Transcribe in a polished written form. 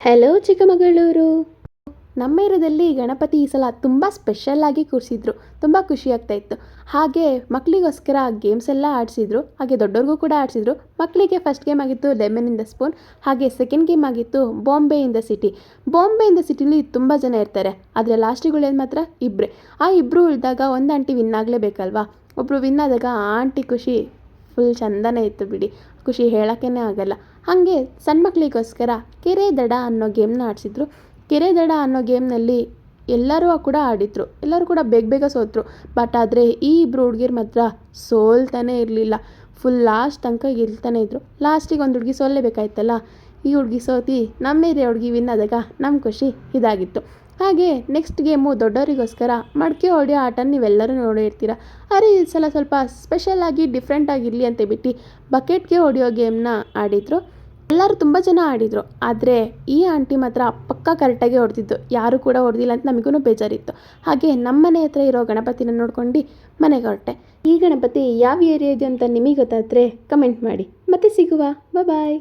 Hello Chikkamagaluru. ನಮ್ಮ ಏರಿಯಾದಲ್ಲಿ ಗಣಪತಿ ಈ ಸಲ ತುಂಬ ಸ್ಪೆಷಲ್ಲಾಗಿ ಕೂರಿಸಿದ್ರು. ತುಂಬ ಖುಷಿ ಆಗ್ತಾ ಇತ್ತು. ಹಾಗೆ ಮಕ್ಕಳಿಗೋಸ್ಕರ ಗೇಮ್ಸ್ ಎಲ್ಲ ಆಡಿಸಿದ್ರು. ಹಾಗೆ ದೊಡ್ಡವ್ರಿಗೂ ಕೂಡ ಆಡಿಸಿದ್ರು. ಮಕ್ಕಳಿಗೆ ಫಸ್ಟ್ ಗೇಮ್ ಆಗಿತ್ತು ಲೆಮನ್ ಇನ್ ದ ಸ್ಪೂನ್. ಹಾಗೆ ಸೆಕೆಂಡ್ ಗೇಮ್ ಆಗಿತ್ತು Bombay in the city. Bombay in the ಸಿಟಿಲಿ ತುಂಬ ಜನ ಇರ್ತಾರೆ. ಆದರೆ ಲಾಸ್ಟಿಗಳು ಮಾತ್ರ ಇಬ್ಬರೇ. ಆ ಇಬ್ಬರು ಉಳಿದಾಗ ಒಂದು ಆಂಟಿ ವಿನ್ ಆಗಲೇಬೇಕಲ್ವಾ. ಒಬ್ಬರು ವಿನ್ ಆದಾಗ ಆ ಆಂಟಿ ಖುಷಿ ಫುಲ್ ಚಂದನೇ ಇತ್ತು ಬಿಡಿ. ಖುಷಿ ಹೇಳೋಕ್ಕೇ ಆಗಲ್ಲ. ಹಾಗೆ ಸಣ್ಣ ಮಕ್ಕಳಿಗೋಸ್ಕರ ಕೆರೆ ದಡ ಅನ್ನೋ ಗೇಮ್ನ ಆಡಿಸಿದ್ರು. ಕೆರೆ ದಡ ಅನ್ನೋ ಗೇಮ್ನಲ್ಲಿ ಎಲ್ಲರೂ ಕೂಡ ಆಡಿದ್ರು. ಎಲ್ಲರೂ ಕೂಡ ಬೇಗ ಬೇಗ ಸೋತರು. ಬಟ್ ಆದರೆ ಈ ಇಬ್ಬರು ಹುಡುಗಿರು ಮಾತ್ರ ಸೋಲ್ತಾನೇ ಇರಲಿಲ್ಲ. ಫುಲ್ ಲಾಸ್ಟ್ ತನಕ ಗೆಲ್ತಾನೆ ಇದ್ರು. ಲಾಸ್ಟಿಗೆ ಒಂದು ಹುಡುಗಿ ಸೋಲ್ಲೇಬೇಕಾಯ್ತಲ್ಲ. ಈ ಹುಡುಗಿ ಸೋತಿ ನಮ್ಮ ಏರಿಯಾ ಹುಡುಗಿ ವಿನ್ ಆದಾಗ ನಮ್ಮ ಖುಷಿ ಇದಾಗಿತ್ತು. ಹಾಗೆ ನೆಕ್ಸ್ಟ್ ಗೇಮು ದೊಡ್ಡವರಿಗೋಸ್ಕರ ಮಡಕೆ ಹೊಡೆಯೋ ಆಟ ನೀವೆಲ್ಲರೂ ನೋಡಿರ್ತೀರ. ಆದರೆ ಈ ಸಲ ಸ್ವಲ್ಪ ಸ್ಪೆಷಲಾಗಿ ಡಿಫ್ರೆಂಟಾಗಿರಲಿ ಅಂತ ಬಿಟ್ಟು ಬಕೆಟ್ಗೆ ಹೊಡೆಯೋ ಗೇಮ್ನ ಆಡಿದರು. ಎಲ್ಲರೂ ತುಂಬ ಜನ ಆಡಿದರು. ಆದರೆ ಈ ಆಂಟಿ ಮಾತ್ರ ಪಕ್ಕ ಕರೆಕ್ಟಾಗಿ ಹೊಡೆದಿದ್ದು. ಯಾರೂ ಕೂಡ ಹೊಡೆದಿಲ್ಲ ಅಂತ ನಮಗೂ ಬೇಜಾರಿತ್ತು. ಹಾಗೆ ನಮ್ಮ ಮನೆ ಹತ್ರ ಇರೋ ಗಣಪತಿನ ನೋಡ್ಕೊಂಡು ಮನೆಗೆ ಹೊರಟೆ. ಈ ಗಣಪತಿ ಯಾವ ಏರಿಯಾ ಇದೆ ಅಂತ ನಿಮಗೆ ಗೊತ್ತಾದರೆ ಕಮೆಂಟ್ ಮಾಡಿ. ಮತ್ತೆ ಸಿಗುವ. ಬಾಯ್.